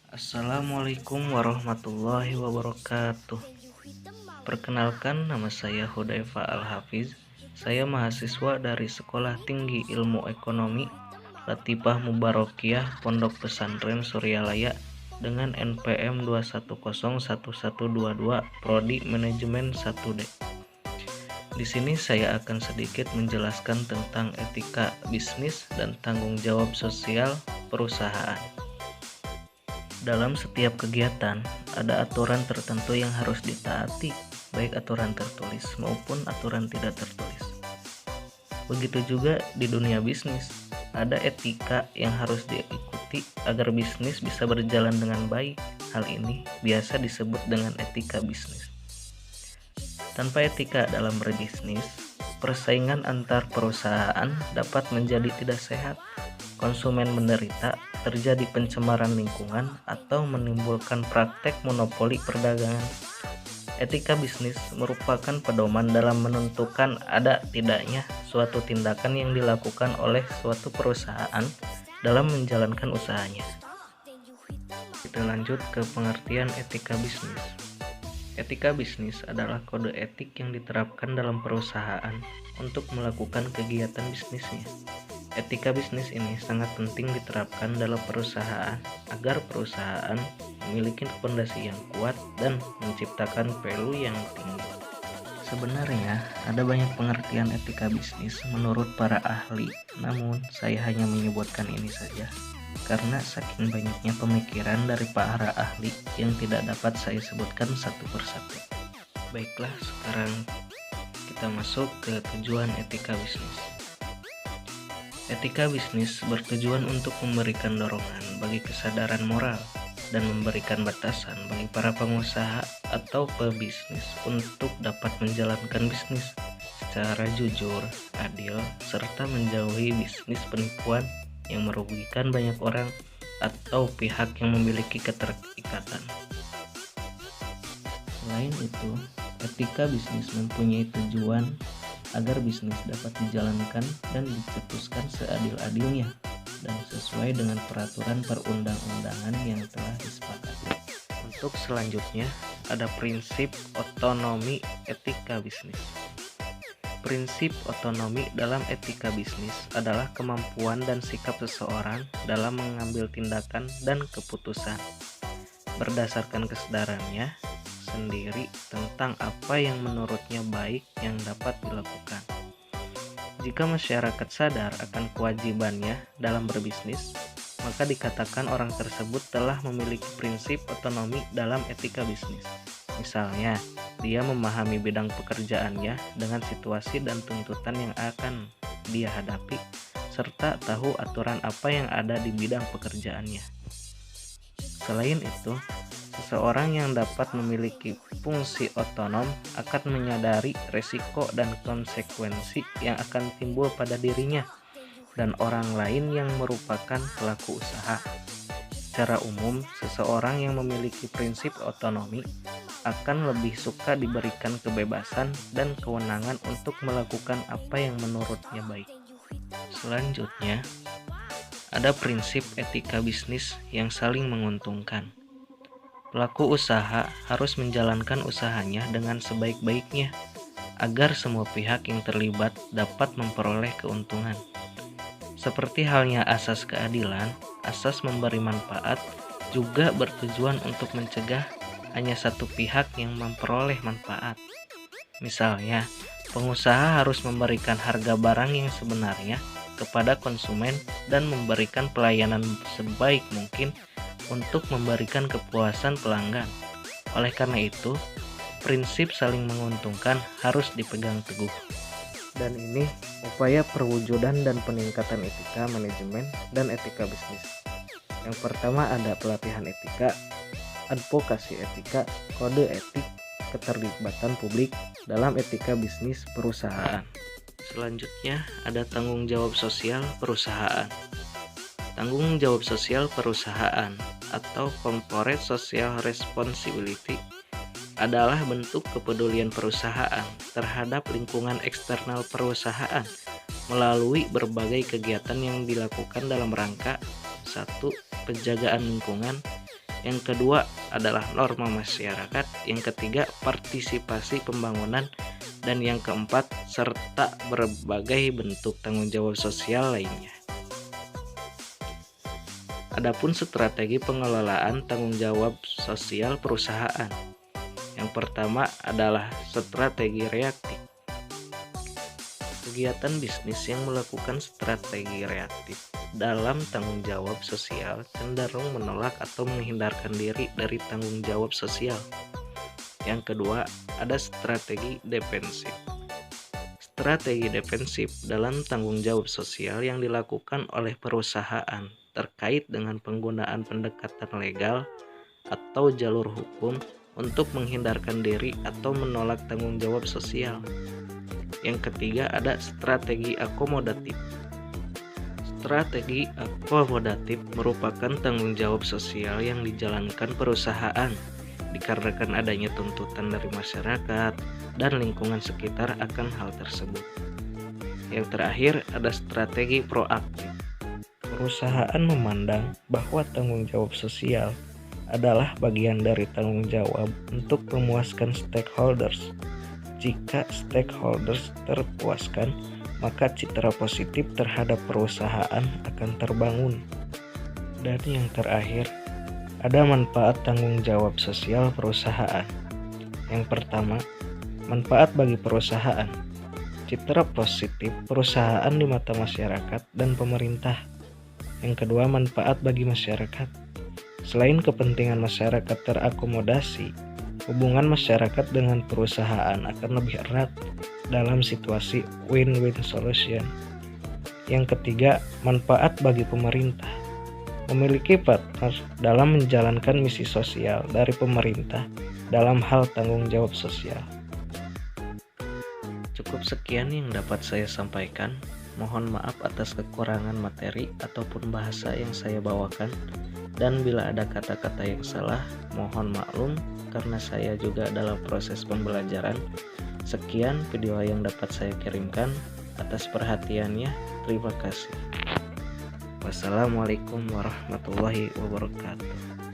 Assalamualaikum warahmatullahi wabarakatuh. Perkenalkan, nama saya Hudayfa Al-Hafiz. Saya mahasiswa dari Sekolah Tinggi Ilmu Ekonomi Latifah Mubarokiyah Pondok Pesantren Suryalaya dengan NPM 2101122 Prodi Manajemen 1D. Di sini saya akan sedikit menjelaskan tentang etika bisnis dan tanggung jawab sosial perusahaan. Dalam setiap kegiatan, ada aturan tertentu yang harus ditaati, baik aturan tertulis maupun aturan tidak tertulis. Begitu juga di dunia bisnis, ada etika yang harus diikuti agar bisnis bisa berjalan dengan baik. Hal ini biasa disebut dengan etika bisnis. Tanpa etika dalam berbisnis, persaingan antar perusahaan dapat menjadi tidak sehat, konsumen menderita, terjadi pencemaran lingkungan, atau menimbulkan praktek monopoli perdagangan. Etika bisnis merupakan pedoman dalam menentukan ada tidaknya suatu tindakan yang dilakukan oleh suatu perusahaan dalam menjalankan usahanya. Kita lanjut ke pengertian etika bisnis. Etika bisnis adalah kode etik yang diterapkan dalam perusahaan untuk melakukan kegiatan bisnisnya. Etika bisnis ini sangat penting diterapkan dalam perusahaan agar perusahaan memiliki fondasi yang kuat dan menciptakan value yang tinggi. Sebenarnya ada banyak pengertian etika bisnis menurut para ahli, namun saya hanya menyebutkan ini saja karena saking banyaknya pemikiran dari para ahli yang tidak dapat saya sebutkan satu persatu. Baiklah, sekarang kita masuk ke tujuan etika bisnis. Etika bisnis bertujuan untuk memberikan dorongan bagi kesadaran moral dan memberikan batasan bagi para pengusaha atau pebisnis untuk dapat menjalankan bisnis secara jujur, adil, serta menjauhi bisnis penipuan yang merugikan banyak orang atau pihak yang memiliki keterikatan. Selain itu, etika bisnis mempunyai tujuan agar bisnis dapat dijalankan dan dicetuskan seadil-adilnya dan sesuai dengan peraturan perundang-undangan yang telah disepakati. Untuk selanjutnya, ada prinsip otonomi etika bisnis. Prinsip otonomi dalam etika bisnis adalah kemampuan dan sikap seseorang dalam mengambil tindakan dan keputusan berdasarkan kesadarannya sendiri tentang apa yang menurutnya baik yang dapat dilakukan. Jika masyarakat sadar akan kewajibannya dalam berbisnis, maka dikatakan orang tersebut telah memiliki prinsip otonomi dalam etika bisnis. Misalnya, dia memahami bidang pekerjaannya dengan situasi dan tuntutan yang akan dia hadapi, serta tahu aturan apa yang ada di bidang pekerjaannya. Selain itu, seseorang yang dapat memiliki fungsi otonom akan menyadari resiko dan konsekuensi yang akan timbul pada dirinya dan orang lain yang merupakan pelaku usaha. Secara umum, seseorang yang memiliki prinsip otonomi akan lebih suka diberikan kebebasan dan kewenangan untuk melakukan apa yang menurutnya baik. Selanjutnya, ada prinsip etika bisnis yang saling menguntungkan. Pelaku usaha harus menjalankan usahanya dengan sebaik-baiknya agar semua pihak yang terlibat dapat memperoleh keuntungan. Seperti halnya asas keadilan, asas memberi manfaat juga bertujuan untuk mencegah hanya satu pihak yang memperoleh manfaat. Misalnya, pengusaha harus memberikan harga barang yang sebenarnya kepada konsumen dan memberikan pelayanan sebaik mungkin untuk memberikan kepuasan pelanggan. Oleh karena itu, prinsip saling menguntungkan harus dipegang teguh. Dan ini upaya perwujudan dan peningkatan etika manajemen dan etika bisnis. Yang pertama ada pelatihan etika, advokasi etika, kode etik, keterlibatan publik dalam etika bisnis perusahaan. Selanjutnya ada tanggung jawab sosial perusahaan. Tanggung jawab sosial perusahaan atau corporate social responsibility adalah bentuk kepedulian perusahaan terhadap lingkungan eksternal perusahaan melalui berbagai kegiatan yang dilakukan dalam rangka 1. Penjagaan lingkungan, Yang kedua adalah norma masyarakat, yang ketiga partisipasi pembangunan, dan yang keempat serta berbagai bentuk tanggung jawab sosial lainnya. Adapun strategi pengelolaan tanggung jawab sosial perusahaan. Yang pertama adalah strategi reaktif. Kegiatan bisnis yang melakukan strategi reaktif dalam tanggung jawab sosial cenderung menolak atau menghindarkan diri dari tanggung jawab sosial. Yang kedua, ada strategi defensif. Strategi defensif dalam tanggung jawab sosial yang dilakukan oleh perusahaan terkait dengan penggunaan pendekatan legal atau jalur hukum untuk menghindarkan diri atau menolak tanggung jawab sosial. Yang ketiga, ada strategi akomodatif. Strategi akomodatif merupakan tanggung jawab sosial yang dijalankan perusahaan dikarenakan adanya tuntutan dari masyarakat dan lingkungan sekitar akan hal tersebut. Yang terakhir, ada strategi proaktif. Perusahaan memandang bahwa tanggung jawab sosial adalah bagian dari tanggung jawab untuk memuaskan stakeholders. Jika stakeholders terpuaskan, maka citra positif terhadap perusahaan akan terbangun. Dan yang terakhir, ada manfaat tanggung jawab sosial perusahaan. Yang pertama, manfaat bagi perusahaan. Citra positif perusahaan di mata masyarakat dan pemerintah. Yang kedua, manfaat bagi masyarakat. Selain kepentingan masyarakat terakomodasi, hubungan masyarakat dengan perusahaan akan lebih erat dalam situasi win-win solution. Yang ketiga, manfaat bagi pemerintah. Memiliki partner dalam menjalankan misi sosial dari pemerintah dalam hal tanggung jawab sosial. Cukup sekian yang dapat saya sampaikan. Mohon maaf atas kekurangan materi ataupun bahasa yang saya bawakan. Dan bila ada kata-kata yang salah, mohon maklum karena saya juga dalam proses pembelajaran. Sekian video yang dapat saya kirimkan. Atas perhatiannya, terima kasih. Wassalamualaikum warahmatullahi wabarakatuh.